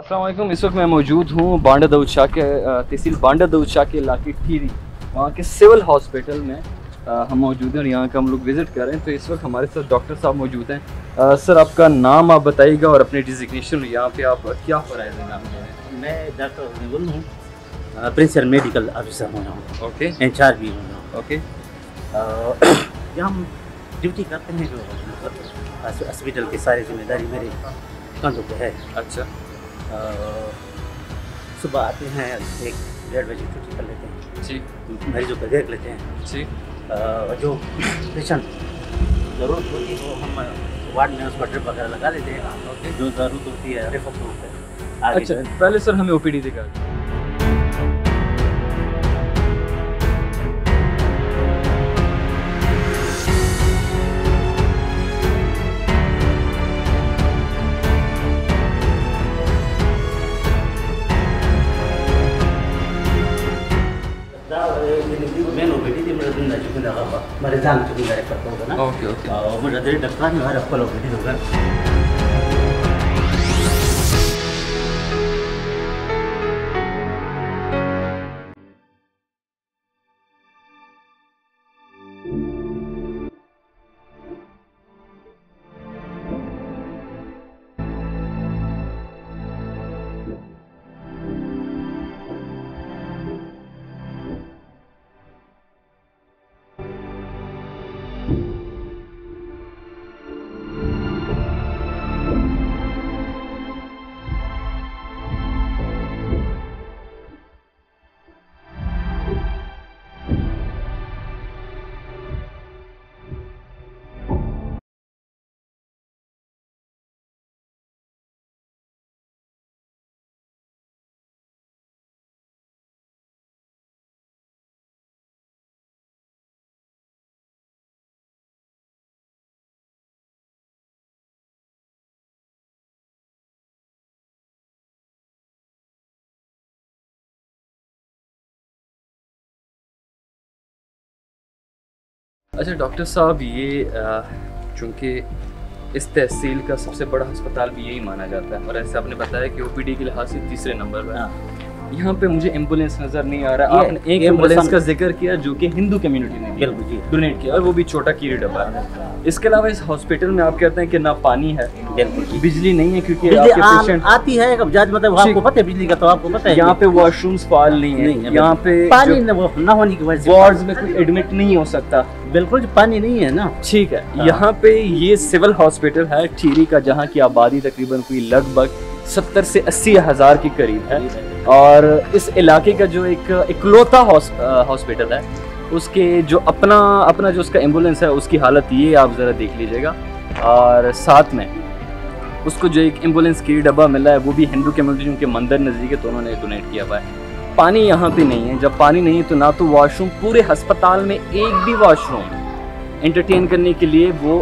अस्सलाम वालेकुम। इस वक्त मैं मौजूद हूँ बांडा दाऊद शाह के तहसील बांडा दाऊद शाह के इलाके टीरी, वहाँ के सिविल हॉस्पिटल में हम मौजूद हैं और यहाँ का हम लोग विज़िट कर रहे हैं। तो इस वक्त हमारे साथ डॉक्टर साहब मौजूद हैं। सर, आपका नाम आप बताइएगा और अपनी डिजिग्नेशन, यहाँ पे आप क्या फ़राइज़ हैं नाम है? मैं डॉक्टर हनीबुल हूँ, प्रिंसिपल मेडिकल ऑफिसर हूँ यहाँ। ओके, इंचार्ज भी हूँ यहाँ। ओके। यहाँ हम ड्यूटी करते हैं, जो हॉस्पिटल की सारी जिम्मेदारी मेरे कंधों पे है। अच्छा। सुबह आते हैं, 1-1:30 बजे छुट्टी कर लेते हैं जी। मरीजों को देख लेते हैं जी। जो पेशेंट ज़रूरत होती है वो हम वार्ड में उसको ड्रिप वगैरह लगा लेते हैं। ओके। जो ज़रूरत होती है रेफर होते हैं। अच्छा, पहले सर हमें ओपीडी दिखा। मेन ओपीडी थी मेरा दिन चुकिंदा का मेरे जान चुकिंदा रेफर होगा ना। Okay okay. मेरा दे डॉक्टर ने हमारा फॉलो ओपीडी होगा। अच्छा डॉक्टर साहब, ये चूँकि इस तहसील का सबसे बड़ा अस्पताल भी यही माना जाता है और ऐसे आपने बताया कि ओपीडी के लिहाज से तीसरे नंबर पर है। यहाँ पे मुझे एम्बुलेंस नज़र नहीं आ रहा। आपने एक एम्बुलेंस का जिक्र किया जो कि हिंदू कम्युनिटी ने डोनेट किया और वो भी छोटा कीरी डब्बा है। इसके अलावा इस हॉस्पिटल में आप कहते हैं कि ना पानी है, बिजली नहीं है, क्योंकि आपके पेशेंट आती है मतलब आपको पता है बिजली का, तो आपको पता है यहाँ पे वॉशरूम्स फाल नहीं है, यहाँ पे पानी न होने की वजह से वार्ड्स में कोई एडमिट नहीं हो सकता। बिल्कुल पानी नहीं है ना। ठीक है। यहाँ पे ये सिविल हॉस्पिटल है टीरी का, जहाँ की आबादी तकरीबन कोई लगभग 70 से 80 हज़ार के करीब है और इस इलाके का जो एक इकलौता हॉस्पिटल है, उसके जो अपना जो उसका एम्बुलेंस है उसकी हालत ये आप ज़रा देख लीजिएगा। और साथ में उसको जो एक एम्बुलेंस की डब्बा मिला है वो भी हिंदू कम्युनिटी के मंदिर नज़दीक है, तो उन्होंने डोनेट किया हुआ है। पानी यहाँ पे नहीं है। जब पानी नहीं है तो ना तो वॉशरूम, पूरे अस्पताल में एक भी वॉशरूम एंटरटेन करने के लिए वो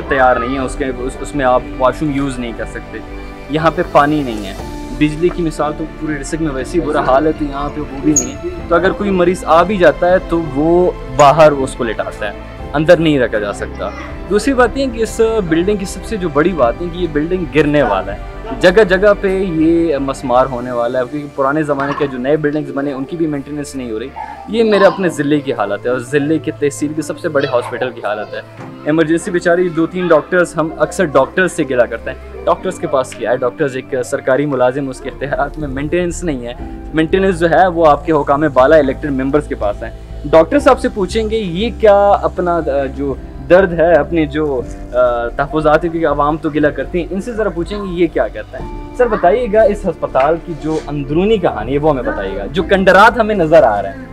तैयार नहीं है, उसमें आप वॉशरूम यूज़ नहीं कर सकते। यहाँ पे पानी नहीं है। बिजली की मिसाल तो पूरे डिस्ट्रिक्ट में वैसे ही बुरा हाल है, तो यहाँ पे वो भी नहीं है। तो अगर कोई मरीज़ आ भी जाता है तो वो बाहर उसको लेटाता है, अंदर नहीं रखा जा सकता। दूसरी बात ये कि इस बिल्डिंग की सबसे जो बड़ी बात है कि ये बिल्डिंग गिरने वाला है, जगह जगह पे ये मसमार होने वाला है, क्योंकि पुराने ज़माने के जो नए बिल्डिंग्स बने उनकी भी मेंटेनेंस नहीं हो रही। ये मेरे अपने ज़िले की हालत है और ज़िले के तहसील के सबसे बड़े हॉस्पिटल की हालत है। इमरजेंसी बेचारी 2-3 डॉक्टर्स, हम अक्सर डॉक्टर्स से गिला करते हैं, डॉक्टर्स के पास क्या है, डॉक्टर्स एक सरकारी मुलाजिम, उसके इख्तियारात में मेंटेनेंस नहीं है। मेंटेनेंस जो है वो आपके हुकाम बाला इलेक्टेड मेंबर्स के पास है। डॉक्टर साहब से पूछेंगे ये क्या अपना जो दर्द है, अपने जो तहफ़्फ़ुज़ात की आवाम तो गिला करती हैं, इनसे ज़रा पूछेंगे ये क्या कहता है। सर बताइएगा, इस अस्पताल की जो अंदरूनी कहानी है वो हमें बताइएगा, जो कंडरात हमें नज़र आ रहे हैं।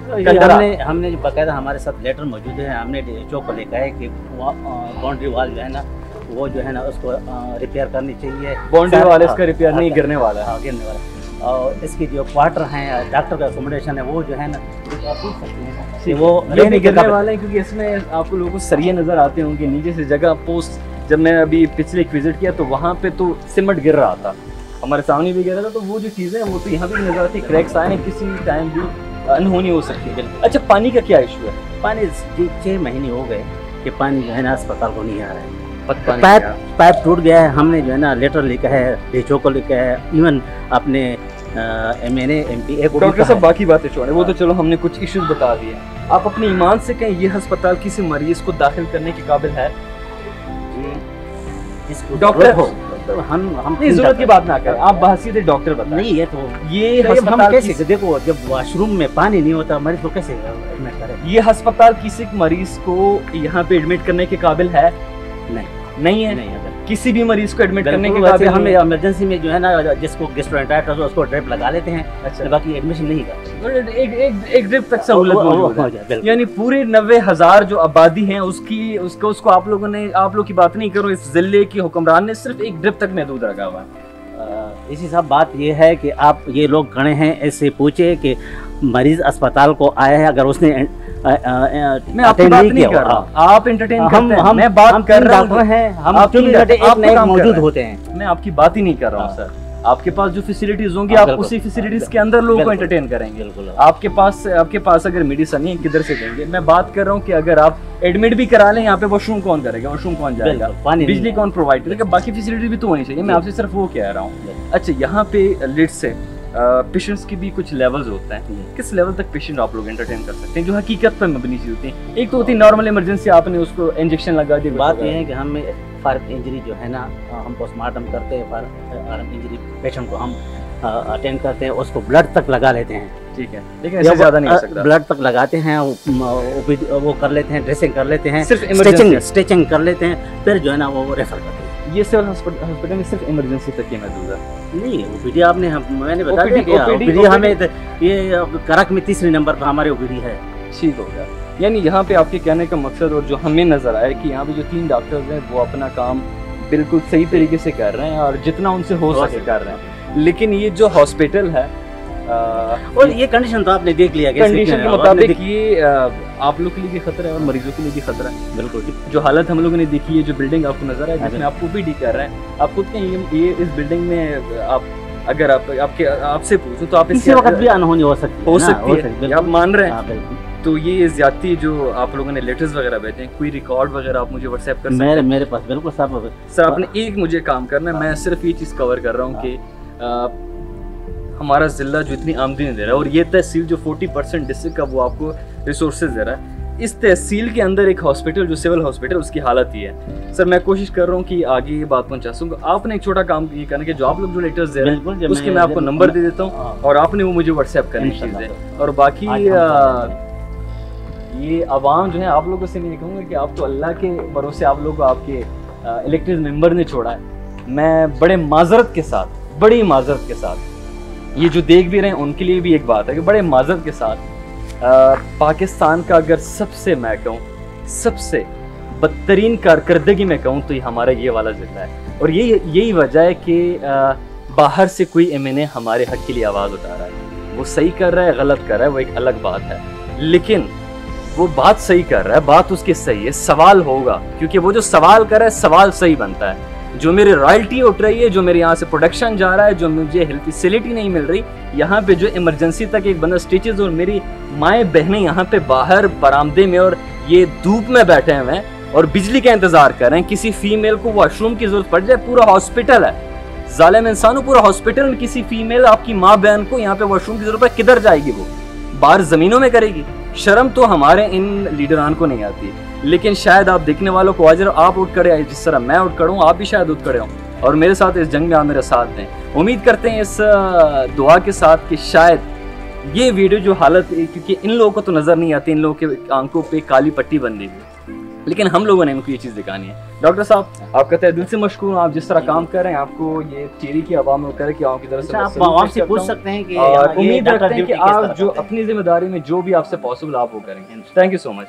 हमने जो बाकायदा हमारे साथ लेटर मौजूद है, हमने डीएचओ को लिखा है कि बाउंड्री वाल जो है ना वो जो है ना उसको रिपेयर करनी चाहिए। बाउंड्री वाल इसका रिपेयर नहीं, गिरने वाला है। हाँ, गिरने वाला है। और इसकी जो क्वार्टर हैं, डॉक्टर का अकोमोडेशन है, वो जो है ना आप पूछ सकते हैं वो नहीं गिरने वाले हैं, क्योंकि इसमें आपको लोगों को सरिये नज़र आते होंगे नीचे से जगह पोस्ट। जब मैं अभी पिछले एक विजिट किया तो वहाँ पे तो सीमेंट गिर रहा था, हमारे सामने भी गिर रहा था। तो वो जो चीज़ें हैं वो तो यहाँ भी नज़र आती है, क्रैक्स आए हैं, किसी टाइम भी अनहोनी हो सकती है। अच्छा, पानी का क्या इशू है? पानी 6 महीने हो गए कि पानी जो है ना अस्पताल को नहीं आ रहा है। पता नहीं पाइप टूट गया है। हमने जो है ना लेटर लिखा है, डीएचओ को लिखा है, इवन अपने MNA MPA को। डॉक्टर साहब बाकी बातें छोड़ें, वो तो चलो हमने कुछ इश्यूज बता दिए। आप अपनी ईमान से कहें ये अस्पताल किसी मरीज को दाखिल करने के काबिल है? डॉक्टर हो तो हम नहीं, जरूरत की बात ना करें, आप बहसीत डॉक्टर बताएं। नहीं ये तो ये हम अस्पताल कैसे देखो, जब वॉशरूम में पानी नहीं होता मरीज को कैसे एडमिट करें? ये अस्पताल किसी मरीज को यहाँ पे एडमिट करने के काबिल है? नहीं है। नहीं अगर किसी भी मरीज को एडमिट करने के वैसे काबिल हम नहीं। इमरजेंसी में जो है ना जिसको गैस्ट्रोएंटेराइटिस उसको ड्रिप लगा लेते हैं, अच्छा, बाकी एडमिशन नहीं करते। एक ड्रिप तक सहूलत मौजूद है। यानी पूरे 90,000 जो आबादी है उसको आप लोग की बात नहीं करो, इस जिले की हुक्मरान ने सिर्फ एक ड्रिप तक महदूद रखा हुआ है। इसी सब बात ये है कि आप ये लोग खड़े हैं, ऐसे पूछे कि मरीज अस्पताल को आया है, अगर उसने मैं आपकी बात नहीं कर रहा, आप एंटरटेन करते हैं, मैं बात कर रहा हूं, हम मौजूद होते हैं। मैं आपकी बात ही नहीं कर रहा हूं सर। आपके पास जो फैसिलिटीज होंगी आप उसी फैसिलिटीज के अंदर लोगों को एंटरटेन करेंगे। आपके पास अगर मेडिसिन नहीं है किधर से देंगे? मैं बात कर रहा हूँ कि अगर आप एडमिट भी करा लें, यहाँ पे वॉशरूम कौन करेगा, वॉशरूम कौन जाएगा, बिजली कौन प्रोवाइड करेगा, बाकी फैसिलिटी भी तो होनी चाहिए। मैं आपसे सिर्फ वो कह रहा हूँ। अच्छा, यहाँ पे लिट से पेशेंट्स की भी कुछ लेवल्स होते हैं, किस लेवल तक पेशेंट आप लोग एंटरटेन कर सकते हैं जो हकीकत पर मबनी चीज होती है? एक तो होती है नॉर्मल इमरजेंसी, आपने उसको इंजेक्शन लगा दिया। बात यह है कि हम फायर इंजरी जो है ना, हम पोस्टमार्टम करते हैं, फायर इंजरी पेशेंट को हम अटेंड करते हैं, उसको ब्लड तक लगा लेते हैं। ठीक है, लेकिन इससे ज्यादा नहीं हो सकता। ब्लड तक लगाते हैं, वो कर लेते हैं, ड्रेसिंग कर लेते हैं, सिर्फ स्टिचिंग कर लेते हैं, फिर जो है ना वो रेफर करते हैं। ये सिविल हॉस्पिटल में सिर्फ इमरजेंसी तक ही महदूद है? नहीं, ओपीडी मैंने बता दिया कि ओपीडी हमें ये करक में 3 नंबर पर हमारे ओपीडी है। ठीक हो गया। यानी यहाँ पे आपके कहने का मकसद और जो हमें नजर आया कि यहाँ पे जो 3 डॉक्टर्स हैं वो अपना काम बिल्कुल सही तरीके से कर रहे हैं और जितना उनसे हो सके कर रहे हैं। लेकिन ये जो हॉस्पिटल है और ये कंडीशन तो आपने देख लिया, कंडीशन के मुताबिक ये आप लोग के लिए भी खतरा है और मरीजों के लिए भी खतरा है। बिल्कुल, जो हालत हम लोगों ने देखी है, जो बिल्डिंग आपको नजर है जिसमें आप ओपीडी कर रहे हैं, आप खुद के ये इस बिल्डिंग में आप अगर आपसे पूछूं तो आप इसी वक्त भी अनहोनी हो सकती है, आप मान रहे हैं? तो ये ज्यादती जो आप लोगों ने लेटर्स वगैरह भेजे हैं, कोई रिकॉर्ड वगैरह आप मुझे व्हाट्सएप कर सकते हैं? मेरे पास बिल्कुल सब। सर आपने एक मुझे काम करना है, मैं सिर्फ ये चीज़ कवर कर रहा हूँ कि हमारा ज़िला जो इतनी आमदनी दे रहा है और ये तहसील जो 40% डिस्ट्रिक्ट का वो आपको रिसोर्सेज दे रहा है, इस तहसील के अंदर एक हॉस्पिटल जो सिविल हॉस्पिटल उसकी हालत ही है। सर मैं कोशिश कर रहा हूँ कि आगे ये बात पहुँचा सकूँ। आपने एक छोटा काम ये करना कि जो आप लोग जो लेटर्स दे रहे हैं उसके मैं आपको नंबर दे देता हूँ और आपने वो मुझे व्हाट्सएप करनी चीज़ें। और बाकी ये आवाम जो है, आप लोगों से मैं ये कहूँगा कि आप तो अल्लाह के भरोसे आप लोग आपके इलेक्टेड मेंबर ने छोड़ा है। मैं बड़ी माजरत के साथ ये जो देख भी रहे हैं उनके लिए भी एक बात है कि बड़े माजरत के साथ पाकिस्तान का अगर सबसे मैं कहूँ सबसे बदतरीन कारकर्दगी में कहूँ तो ये हमारा ये वाला ज़िला है। और यही वजह है कि बाहर से कोई MNA हमारे हक के लिए आवाज़ उठा रहा है। वो सही कर रहा है, गलत कर रहा है, वो एक अलग बात है, लेकिन वो बात सही कर रहा है, बात उसकी सही है। सवाल होगा क्योंकि वो जो सवाल कर रहा है सवाल सही बनता है। जो मेरी रॉयल्टी उठ रही है, जो मेरे यहाँ से प्रोडक्शन जा रहा है, जो मुझे हेल्थ फैसिलिटी नहीं मिल रही, यहाँ पे जो इमरजेंसी तक एक बंदा स्टिचेस और मेरी माएँ बहनें यहाँ पे बाहर बरामदे में और ये धूप में बैठे हुए हैं और बिजली का इंतजार कर रहे हैं, किसी फीमेल को वॉशरूम की जरूरत पड़ जाए, पूरा हॉस्पिटल है, जालिम इंसानों पूरा हॉस्पिटल में किसी फीमेल आपकी माँ बहन को यहाँ पे वॉशरूम की जरूरत है, किधर जाएगी? वो बाहर जमीनों में करेगी। शर्म तो हमारे इन लीडरान को नहीं आती, लेकिन शायद आप देखने वालों को आज आप उठ खड़े, जिस तरह मैं उठ खड़ा हूँ आप भी शायद उठ खड़े हों और मेरे साथ इस जंग में आप मेरे साथ दें। उम्मीद करते हैं इस दुआ के साथ कि शायद ये वीडियो जो हालत, क्योंकि इन लोगों को तो नज़र नहीं आती, इन लोगों के आंखों पे काली पट्टी बन दी हुई, लेकिन हम लोगों ने इनको ये चीज़ दिखानी है। डॉक्टर साहब आपका तहे दिल से मशकूर हूँ, आप जिस तरह काम कर रहे हैं, आपको ये टीरी की आवाम में उतर के आवाम की तरफ से आप पूछ सकते हैं कि और उम्मीद रखते हैं कि आप जो अपनी जिम्मेदारी में जो भी आपसे पॉसिबल आप वो करेंगे। Thank you so much.